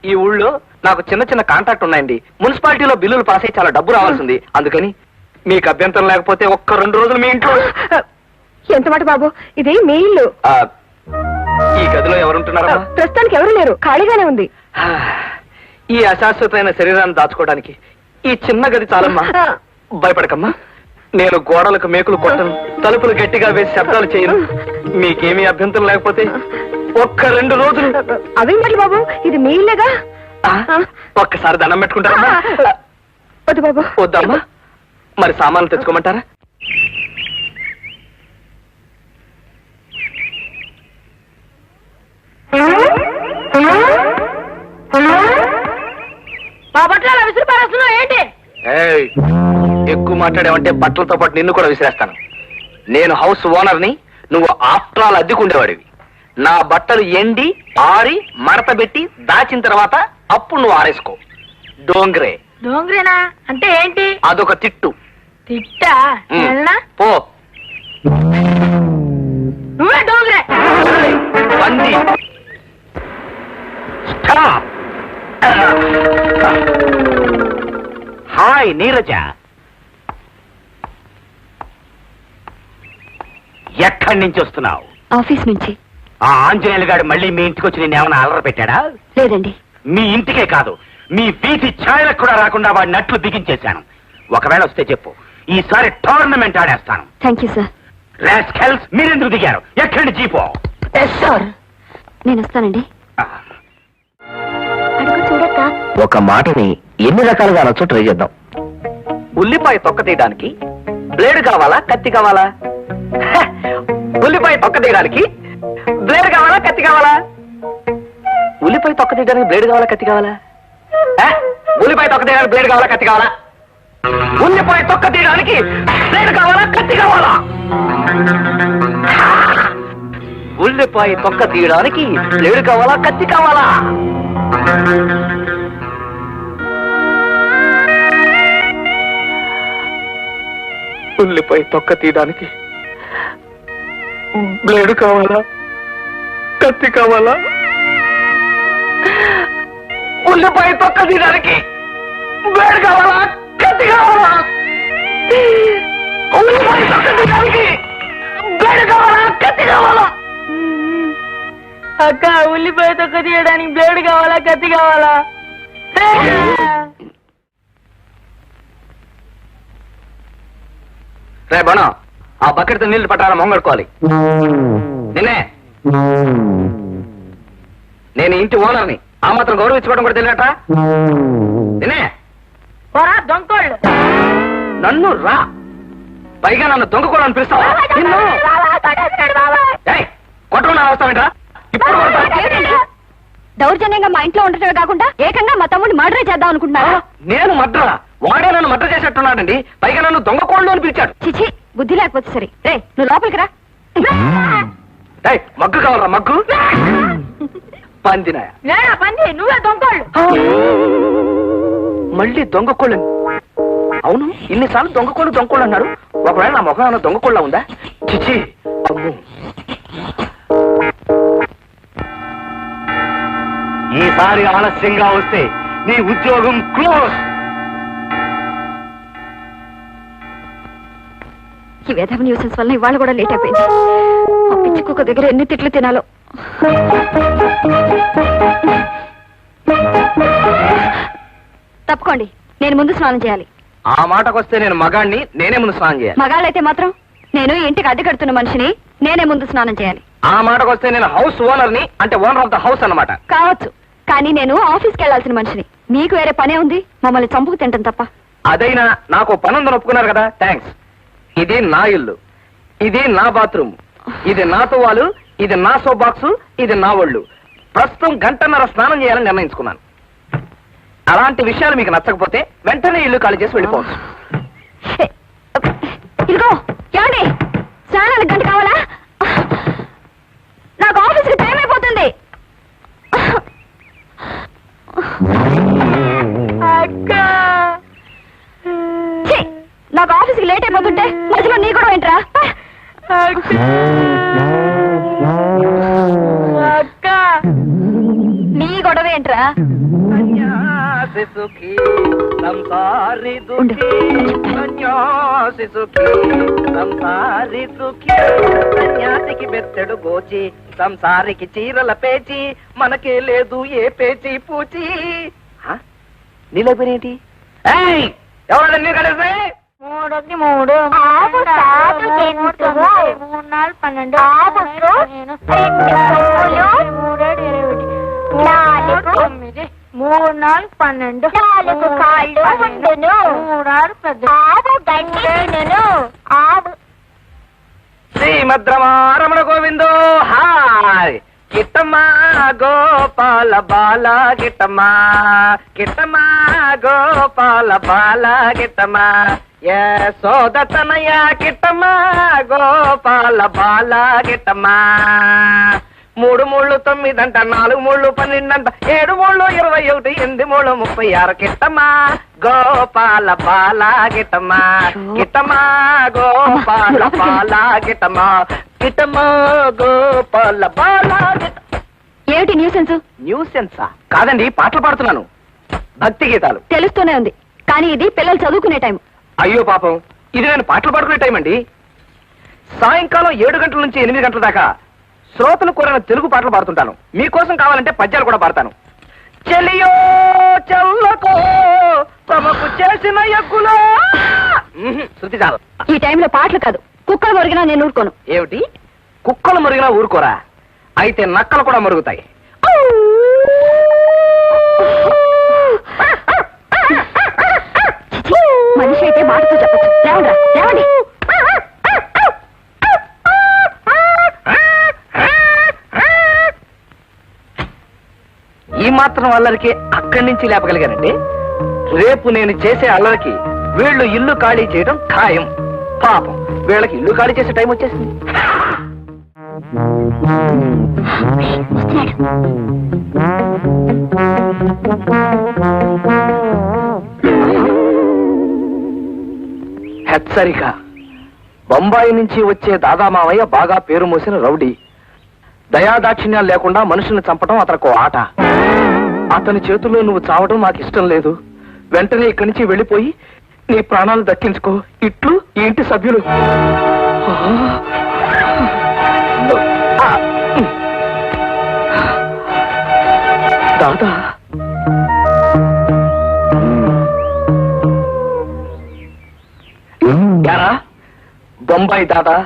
ఈ ఊళ్ళో నాకు చిన్న చిన్న కాంట్రాక్ట్ ఉన్నాయండి. మున్సిపాలిటీలో బిల్లులు పాస్ అయ్యి చాలా డబ్బు రావాల్సింది. అందుకని మీకు అభ్యంతరం లేకపోతే ఒక్క 2 రోజులు మీ ఇంట్లో. ఎంత మాట బాబు, ఇది మీ ఇల్లు. ఈ గదిలో ఎవరుంటున్నారా? ప్రస్తుతానికి ఎవరు లేరు, ఖాళీగానే ఉంది. ఈ అశాశ్వతమైన శరీరాన్ని దాచుకోవడానికి ఈ చిన్న గది చాలమ్మా. భయపడకమ్మా, నేను గోడలకు మేకులు కొట్టను, తలుపులు గట్టిగా వేసి శబ్దాలు చేయను. మీకేమీ అభ్యంతరం లేకపోతే ఒక్క 2 రోజులు. అవి మరి బాబు, ఇది మీ ఇల్లేగా. ఒక్కసారి దండం పెట్టుకుంటారమ్మా. వద్దు బాబు. వద్దమ్మా, మరి సామాన్లు తెచ్చుకోమంటారా? మా బట్టలు విసిరి పారేస్తున్నావు ఏంటి? ఏయ్, ఎక్కువ మాట్లాడావంటే బట్టలతో పాటు నిన్ను కూడా విసిరేస్తాను. నేను హౌస్ ఓనర్ని, నువ్వు ఆఫ్టర్ ఆల్ అద్దెకుండేవాడివి. నా బట్టలు ఎండి ఆరి మడత పెట్టి దాచిన తర్వాత అప్పుడు నువ్వు ఆరేసుకో. డోంగ్రే. డోంగ్రేనా అంటే ఏంటి? అదొక తిట్టు. తిట్టా? పో. నువ్వే డోంగ్రే. పంది. హాయ్ నీరజ, ఎక్కడి నుంచి వస్తున్నావు? ఆఫీస్ నుంచి. ఆ ఆంజనేయులు గారు మళ్ళీ మీ ఇంటికి వచ్చి నేను ఏమైనా అలర పెట్టాడా? లేదండి. మీ ఇంటికే కాదు, మీ వీధి ఛాయలకు కూడా రాకుండా వాడి నట్లు బిగించేశాను. ఒకవేళ వస్తే చెప్పు, ఈసారి టోర్నమెంట్ ఆడేస్తాను. Thank you sir. రాస్కెల్స్, మీరెందుకు దిగారు? ఎక్కడి జీపో? సార్ నేను వస్తానండి. అడుగు చూడక్క. ఒక మాటని ఎన్ని రకాలుగా అనొచ్చో ట్రై చేద్దాం. ఉల్లిపాయ తొక్క తీయడానికి బ్లేడ్ కావాలా, కత్తి కావాలా? ఉల్లిపాయ తొక్క తీయడానికి బ్లేడ్ కావాలా, కత్తి కావాలా? ఉల్లిపాయ తొక్క తీయడానికి బ్లేడ్ కావాలా, కత్తి కావాలా? ఉల్లిపాయ తొక్క తీయడానికి బ్లేడ్ కావాలా, కత్తి కావాలా? ఉల్లిపాయ తొక్క తీయడానికి బ్లేడ్ కావాలా, కత్తి కావాలా? ఉల్లిపాయ తొక్క తీయడానికి బ్లేడ్ కావాలా, కత్తి కావాలా? ఉల్లిపాయ తొక్క తీయడానికి బ్లేడ్ కావాలా, కత్తి కావాలా? ఉల్లిపాయ తొక్క తీయడానికి బ్లేడ్ కావాలా, కత్తి కావాలా? ఉల్లిపాయ తొక్క తీయడానికి బ్లేడ్ కావాలా, కత్తి కావాలా? అక్క, ఉల్లిపాయ తొక్క తీయడానికి బ్లేడ్ కావాలా, కత్తి కావాలా? రే బణం, ఆ బకెట్తో నీళ్లు పట్టాల మొంగడుకోవాలి. నిన్నే, నేను ఇంటి ఓనర్ని, ఆ మాత్రం గౌరవించుకోవడం కూడా తెలియట. నిన్నే దొంగోళ్ళు నన్ను రా, పైగా నన్ను దొంగ కూడా అని పిలుస్తావా? కొట్టకుండా వస్తావేంట్రా? ఇప్పుడు దౌర్జన్యంగా మా ఇంట్లో ఉండటమే కాకుండా ఏకంగా మా తమ్ముడిని మర్డర్ చేద్దాం అనుకుంటున్నారా? నేను మడ్రా? వాడే నన్ను మడ్ర చేసేట్టున్నాడండి. పైగా నన్ను దొంగ కోళ్ళు అని పిలిచాడు. చిచి, బుద్ధి లేకపోతే సరే. రే, నువ్వు లోపలికి రా. మగ్గు కావాలా, మగ్గు? పందినాయ పంది, నువ్వే దొంగోళ్ళు. మళ్ళీ దొంగ కోళ్ళు. అవును, ఇన్నిసార్లు దొంగ కోళ్ళు అన్నారు. ఒకవేళ నా ముఖం ఏమైనా దొంగ కోళ్ళ ఉందా? చిచి, అమ్మో. ఈసారి ఆలస్యంగా వస్తే నీ ఉద్యోగం క్లోజ్. ఈ వేధవ న్యూసెన్స్ వల్ల ఇవాళ కూడా లేట్ అయిపోయింది. ఆ పిచ్చి కుక్క దగ్గర ఎన్ని తిట్లు తినాలో. తప్పుకోండి, నేను ముందు స్నానం చేయాలి. ఆ మాటకొస్తే నేను మగాణ్ణి, నేనే ముందు స్నానం చేయాలి. మగాళ్ళైతే మాత్రం నేను ఇంటికి అద్దె కడుతున్న మనిషిని, నేనే ముందు స్నానం చేయాలి. ఆ మాటకొస్తే నేను హౌస్ ఓనర్ని, అంటే ఓనర్ ఆఫ్ ద హౌస్ అన్నమాట. కావచ్చు, కానీ నేను ఆఫీస్కి వెళ్లాల్సిన మనిషిని. మీకు వేరే పనే ఉంది, మమ్మల్ని చంపుకు తింటాం తప్ప. అదైనా నాకు పనుందని ఒప్పుకున్నారు కదా, థ్యాంక్స్. ఇది నా ఇల్లు, ఇది నా బాత్రూమ్, ఇది నా తువ్వాలు, ఇది నా సోప్ బాక్సు, ఇది నా ఒళ్ళు. ప్రస్తుతం గంటన్నర స్నానం చేయాలని నిర్ణయించుకున్నాను. అలాంటి విషయాలు మీకు నచ్చకపోతే వెంటనే ఇల్లు ఖాళీ చేసి వెళ్ళిపోవచ్చు. ఇదిగో ఏమండి, స్నానానికి గంట కావాలా? నాకు ఆఫీస్కి టైం అయిపోతుంది. ఛీ, నాకు ఆఫీస్కి లేట్ అయిపోతుంటే మధ్యలో నీ కూడా ఏంట్రా? నీ గొడవ ఏంట్రా? సంసారి దుఃఖీ సన్యాసి సుఖీ, సంసారి దుఃఖీ సన్యాసికి బెత్తెడు గోచి, సంసారికి చీరల పేచి, మనకే లేదు ఏ పేచి పూచి. నీలో పేరేంటి? ఎవరు నీ కలిసి 3 3 శ్రీమద్రమారమణ గోవిందో హాయ్. కిట్టమ్మా గోపాల బాల గిట్టమ్మా, కిట్టమ్మా గోపాల బాల గిట్టమ్మా, యశోదతనయ కిట్టమ్మా గోపాల బాల గిట్టమ్మా. 3 3 9 అంట, 4 3 12 అంట, 7 3 21, 8 3 36 కిట్టమ్మా గోపాల బాల గిట్టమ్మా, కిట్టమ్మా గోపాల బాల గిట్టమ్మా, కిట్టమ్మా గోపాల బాల గిట్ట. ఏమిటి న్యూసెన్స్? న్యూసెన్సా? కాదండి, పాటలు పాడుతున్నాను, భక్తి గీతాలు. తెలుస్తూనే ఉంది, కానీ ఇది పిల్లలు చదువుకునే టైం. అయ్యో పాపం, ఇది నేను పాటలు పాడుకునే టైం అండి. సాయంకాలం 7 గంటల నుంచి 8 గంటల దాకా శ్రోతలు కోరిన తెలుగు పాటలు పాడుతుంటాను. మీకోసం కావాలంటే పద్యాలు కూడా పాడతాను. చెలియో చెల్లకో తమకు చేసిన ఎగ్గులో. శృతి చాలు. ఈ టైంలో పాటలు కాదు, కుక్కలు మొరిగినా నేను ఊరుకోను. ఏమిటి? కుక్కలు మురిగినా ఊరుకోరా? అయితే నక్కలు కూడా మురుగుతాయి. మనిషి అయితే మాటతో చెప్పచ్చు. లేవండి లేవండి. ఈ మాత్రం అల్లరికి అక్కడి నుంచి లేపగలిగానండి. రేపు నేను చేసే అల్లరికి వీళ్ళు ఇల్లు ఖాళీ చేయడం ఖాయం. పాపం, వీళ్ళకి ఇల్లు ఖాళీ చేసే టైం వచ్చేసింది. హెచ్చరిక. బొంబాయి నుంచి వచ్చే దాదామావయ్య బాగా పేరు మోసిన రౌడీ. దయాదాక్షిణ్యాలు లేకుండా మనుషుల్ని చంపడం అతనికి ఆట. అతని చేతుల్లో నువ్వు చావడం నాకు ఇష్టం లేదు. వెంటనే ఇక్కడి నుంచి వెళ్ళిపోయి నీ ప్రాణాలు దక్కించుకో. ఇట్లు ఈ ఇంటి సభ్యులు. దాదా, యారా బొంబాయి దాదా,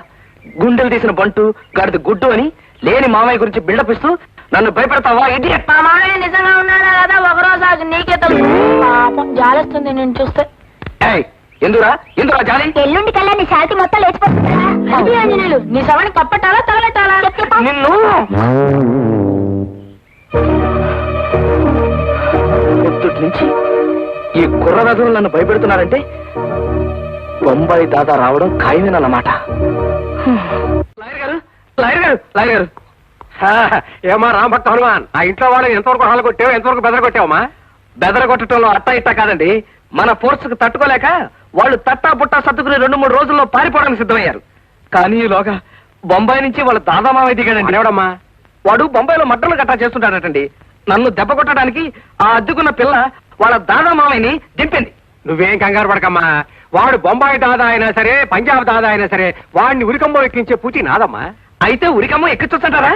గుండెలు తీసిన బంటు, గడిది గుడ్డు అని లేని మామయ్య గురించి బిల్డప్ ఇస్తూ నన్ను భయపెడతావా? ఇడియట్. మా మామయ్య నిజంగా ఉన్నాడా కదా? ఒకరోజు అది నీకే తెలుసు. పాపం జాలేస్తుంది నేను చూస్తే. ఎందురా ఎందురా జాలి? ఎల్లుండి కల్లా నీ శాంతి మొత్తం లేచిపోతుంది. ఆంజనేయులు, నీ శవాన్ని కప్పటాలా తగలటాలా? నిన్ను పొద్దుటి నుంచి ఈ కుర్ర రథులు నన్ను భయపెడుతున్నారంటే బొంబాయి దాదా రావడం ఖాయమేనన్నమాట. లాయర్ గారు, లాయర్ గారు, లాయర్ గారు. ఏమా రామభక్త హనుమాన్, ఆ ఇంట్లో వాళ్ళని ఎంతవరకు హాలు కొట్టావు, ఎంతవరకు బెదర కొట్టావమ్మా? బెదర కొట్టడంలో అట్టా ఇట్టా కాదండి. మన ఫోర్స్ కు తట్టుకోలేక వాళ్ళు తట్టా బుట్టా సర్దుకుని 2-3 రోజుల్లో పారిపోవడానికి సిద్ధమయ్యారు. కానీ ఈలోగా బొంబాయి నుంచి వాళ్ళ దాదామావయ్య దిగాడండి. ఎవడమ్మా వాడు బొంబాయిలో మట్టలు గట్టా చేస్తుంటాడటండి. నన్ను దెబ్బ కొట్టడానికి ఆ అద్దుకున్న పిల్ల వాళ్ళ దాదామావయ్యని దింపింది. నువ్వేం కంగారు పడకమ్మా. వాడు బొంబాయి దాదా అయినా సరే, పంజాబ్ దాదా అయినా సరే, వాడిని ఉరికంబో ఎక్కించే పూచి నాదమ్మా. అయితే ఉరికమ్మ ఎక్కించొచ్చంటారా?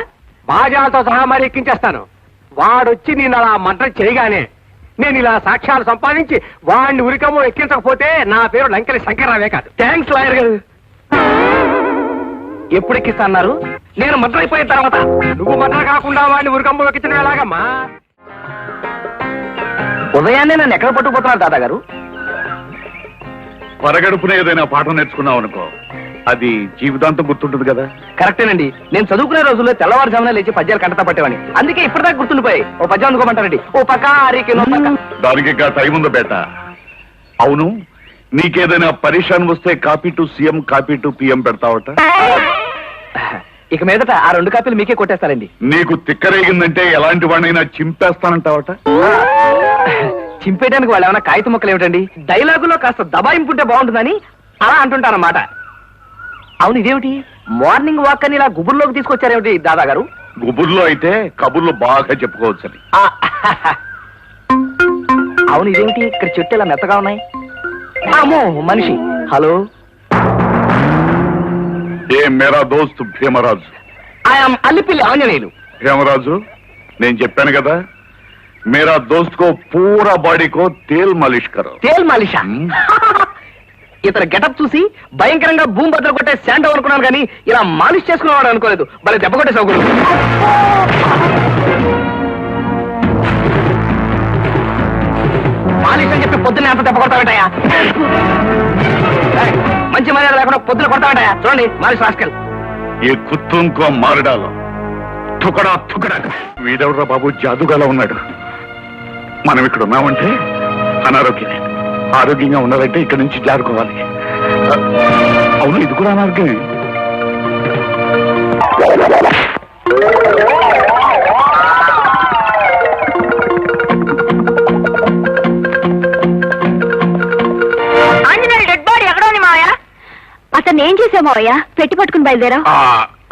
బాజాలతో సహా మరి ఎక్కించేస్తాను. వాడొచ్చి నేను అలా మంట చేయగానే నేను ఇలా సాక్ష్యాలు సంపాదించి వాడిని ఉరికమ్మో ఎక్కించకపోతే నా పేరు లంకెలి శంకర్రావే కాదు. థ్యాంక్స్ లాయర్ గారు. ఎప్పుడు ఎక్కిస్తా అన్నారు? నేను మద్ర అయిపోయిన తర్వాత. నువ్వు మంట కాకుండా వాడిని ఉరికమ్మో ఎక్కించడం ఎలాగమ్మా? ఉదయాన్నే నన్ను ఎక్కడ పట్టుకుపోతున్నారు దాదా గారు? పరగడుపున ఏదైనా పాఠం నేర్చుకున్నావు అనుకో, అది జీవితాంతం గుర్తుంటుంది కదా. కరెక్టేనండి. నేను చదువుకునే రోజుల్లో తెల్లవారుజామున లేచి పద్యాలు కంటతా పట్టేవాడిని. అందుకే ఇప్పటిదాకా గుర్తుండిపోయి. ఓ పద్యం అందుకోమంటారండి. ఓ పక్క ఆరికి నో పక్క. దానికి ఇంకా టైం ఉంది బేట. అవును, నీకేదైనా పరిశాన్ వస్తే copy to CM, copy to PM పెడతావట. ఇక మీదట ఆ 2 కాపీలు మీకే కొట్టేస్తారండి. నీకు తిక్కరేగిందంటే ఎలాంటి వాడినైనా చింపేస్తానంటావట. చింపేయడానికి వాళ్ళు ఏమైనా కాగితం మొక్కలు ఏమిటండి? డైలాగులో కాస్త దబాయింపుంటే బాగుంటుందని అలా అంటుంటానన్నమాట. అవును, ఇదేమిటి మార్నింగ్ వాక్ అని ఇలా గుబుర్లోకి తీసుకొచ్చారేమిటి దాదా గారు? గుబుర్లో అయితే కబుర్లు బాగా చెప్పుకోవచ్చని. అవును, ఇదేమిటి ఇక్కడ చెట్టు ఇలా మెత్తగా ఉన్నాయి? అమ్మో, మనిషి. హలో, ఏ మేరా దోస్త్ భీమరాజు. ఐఎమ్ అల్లిపిల్లి ఆంజనేయులు. భీమరాజు, నేను చెప్పాను కదా, మేరా దోస్త్ కో పూరా బాడీ కో తేల్ మాలిష్ కరో. తేల్ మాలిషా? ఇతర గెటప్ చూసి భయంకరంగా భూమి బద్దలు కొట్టే శాండవ్ అనుకున్నాను కానీ ఇలా మాలిష్ చేసుకునేవాడు అనుకోలేదు. భలే దెబ్బ కొట్టే సౌకర్యం. మాలిష్ అని చెప్పి పొద్దున్నే అంత దెబ్బ కొడతావేటయా? మంచి మర్యాద లేకుండా పొద్దున కొడతావేటయా? చూడండి, మాలిష్ రాస్కెల్. ఏ కుత్తుంకో మారడాలో తుకడా తుకడా. వీడెవడ్రా బాబు, జాదుగాలా ఉన్నాడు. మనం ఇక్కడ ఉన్నామంటే అనారోగ్యమే. ఆరోగ్యంగా ఉన్నారంటే ఇక్కడి నుంచి జారుకోవాలి. అవును, ఇది కూడా అనారోగ్యమే. అతను ఏం చేసామో అయ్యా? పెట్టి పట్టుకుని బయలుదేరా.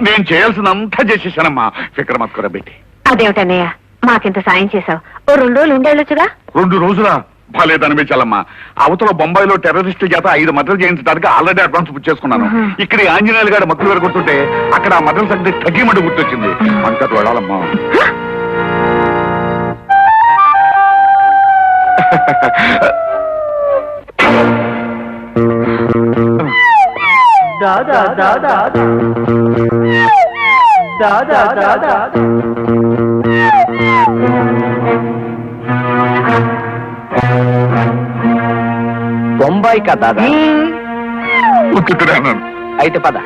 నేను చేయాల్సినంతా చేసేసానమ్మా. ఫిక్ర మత్కర పెట్టి. అదేమిటన్నయ్య, మాకింత సాయం చేసావు. ఓ 2 రోజులు ఉండేళ్ళొచ్చుగా. 2 రోజులా? బాలేదనిపించాలమ్మా. అవతల బొంబాయిలో టెర్రరిస్టు చేత 5 మద్దతులు చేయించడానికి ఆల్రెడీ అడ్వాన్స్ బుక్ చేసుకున్నాను. ఇక్కడ ఈ ఆంజనేయులు గారి మద్దతు గారు గుర్తుంటే అక్కడ ఆ మద్దతు సంగతి తగ్గిమంటూ గుర్తొచ్చింది. అంతటి వెళ్ళాలమ్మా. దాదా దాదా దాదా దాదా బొంబాయి కదా దాదా? ఉత్తుతుడే అన్నాను. అయితే పద.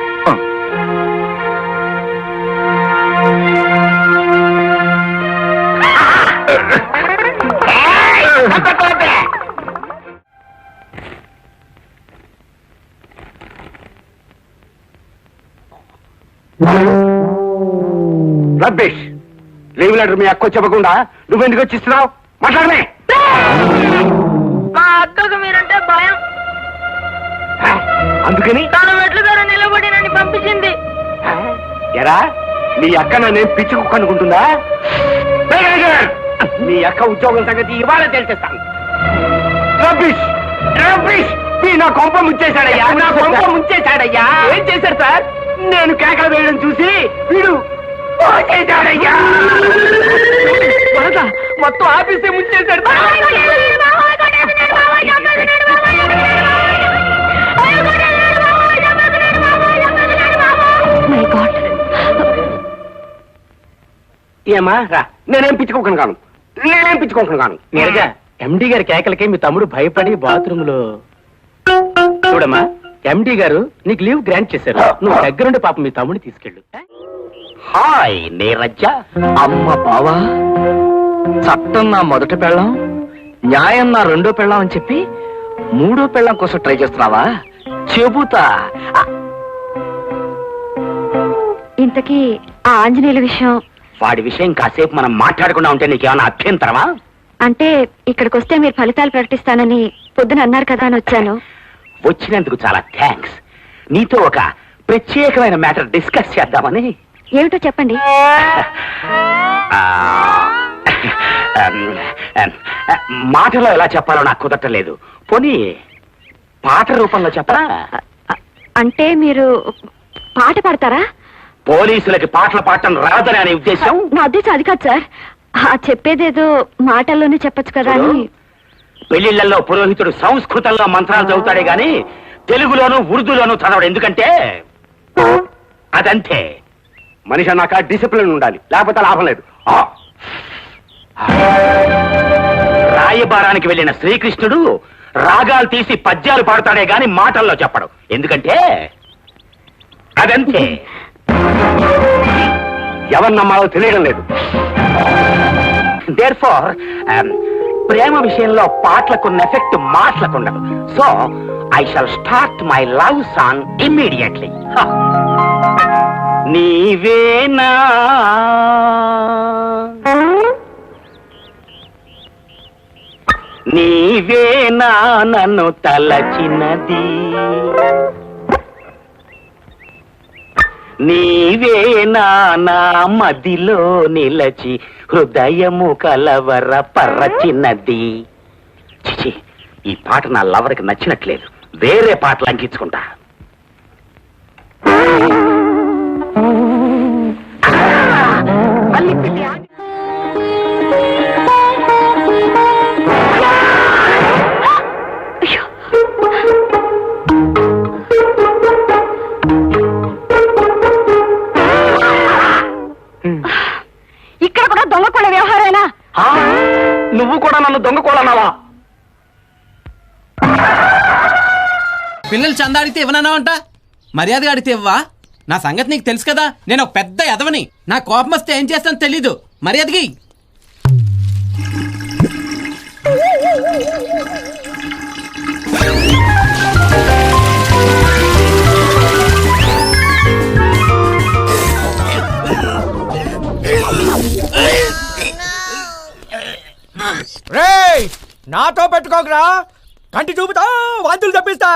రబ్బేష్, లీవ్ లెటర్ మీ అక్క చెప్పకుండా నువ్వెందుకు వచ్చి ఇస్తున్నావు? మాట్లాడమే. మా అక్కకు మీరంటే భయం. అందుకని తను మెట్లు దగ్గర నిలబడి నన్ను పంపించింది. ఎరా, నీ అక్క నన్ను పిచ్చి కుక్క అనుకుంటుందా? నీ అక్క ఉద్యోగం సంగతి ఇవాళ తెలిసేస్తాను. రబ్బిష్ రబ్బిష్, నా కొంప ముంచేశాడయ్యా, నా కొంప ముంచేశాడయ్యా. ఏం చేశాడు సార్? నేను కేకలు వేయడం చూసి వీడు చేశాడయ్యా. మొత్తం ఆఫీసే ముంచేశాడు. My God. ఏమా రా, నేనేం పిచ్చుకోకను కాను. నేనేం పిచ్చుకోకను కాను. నీరజ, ఎండి గారి కేకలకి మీ తమ్ముడు భయపడి బాత్రూమ్ లో. చూడమ్మా, ఎండి గారు నీకు లీవ్ గ్రాంట్ చేశారు. నువ్వు దగ్గరుండి పాప మీ తమ్ముడిని తీసుకెళ్ళు. హాయ్ నీరజ్జ. అమ్మ బావా, చట్టం నా మొదటి పెళ్ళం, న్యాయం నా 2వ పెళ్ళం అని చెప్పి 3వ పెళ్ళం కోసం ట్రై చేస్తున్నావా? చెబుతా. ఇంతకీ ఆ ఆంజనేయుల విషయం? వాడి విషయం కాసేపు మనం మాట్లాడకుండా ఉంటే నీకేమైనా అభ్యంతరమా? అంటే ఇక్కడికి వస్తే మీరు ఫలితాలు ప్రకటిస్తానని పొద్దున అన్నారు కదా అని వచ్చాను. వచ్చినందుకు చాలా థ్యాంక్స్. నీతో ఒక ప్రత్యేకమైన మ్యాటర్ డిస్కస్ చేద్దామని. ఏమిటో చెప్పండి. మాటలో ఎలా చెప్పాలో నాకు కుదరలేదు. పోనీ పాట రూపంలో చెప్పరా? అంటే మీరు పాట పాడతారా? పోలీసులకి పాటలు పాడటం రాదని అనే ఉద్దేశం? నా ఉద్దేశం అది కాదు సార్. చెప్పేదేదో మాటల్లోనే చెప్పొచ్చు కదా అని. పెళ్లిళ్లలో పురోహితుడు సంస్కృతంలో మంత్రాలు చదువుతాడే గాని తెలుగులోను ఉర్దూలోను చదవడు. ఎందుకంటే అదంతే. మనిషి అన్నాక డిసిప్లిన్ ఉండాలి, లేకపోతే లాభం లేదు. రాయబారానికి వెళ్ళిన శ్రీకృష్ణుడు రాగాలు తీసి పద్యాలు పాడతాడే గాని మాటల్లో చెప్పడు. ఎందుకంటే అదంతే. ఎవరు నమ్మాలో తెలియడం లేదు. దేర్ఫోర్ ప్రేమ విషయంలో పాటలకున్న ఎఫెక్ట్ మాటలకు ఉండదు. So I shall start my love song immediately. నీవేనా నీవేనా నన్ను తలచినది, నీవేనా నా మదిలో నిలచి హృదయము కలవర పరచినది. చిచి, ఈ పాట నా లవర్కి నచ్చినట్లేదు. వేరే పాటలు అంకించుకుంటా. ఇక్కడ కూడా దొంగ కోళ్ళ వ్యవహారేనా? నువ్వు కూడా నన్ను దొంగకోడన్నావా? పిల్లలు చందా అడిగితే ఇవ్వనన్నావంట, మర్యాదగా అడిగితే ఇవ్వా? నా సంగతి నీకు తెలుసు కదా, నేను ఒక పెద్ద ఎదవని. నా కోపం వస్తే ఏం చేస్తానో తెలీదు. మర్యాదకి రేయ్, నాతో పెట్టుకోకరా, కంటి చూపుతా వాంతులు తప్పిస్తా.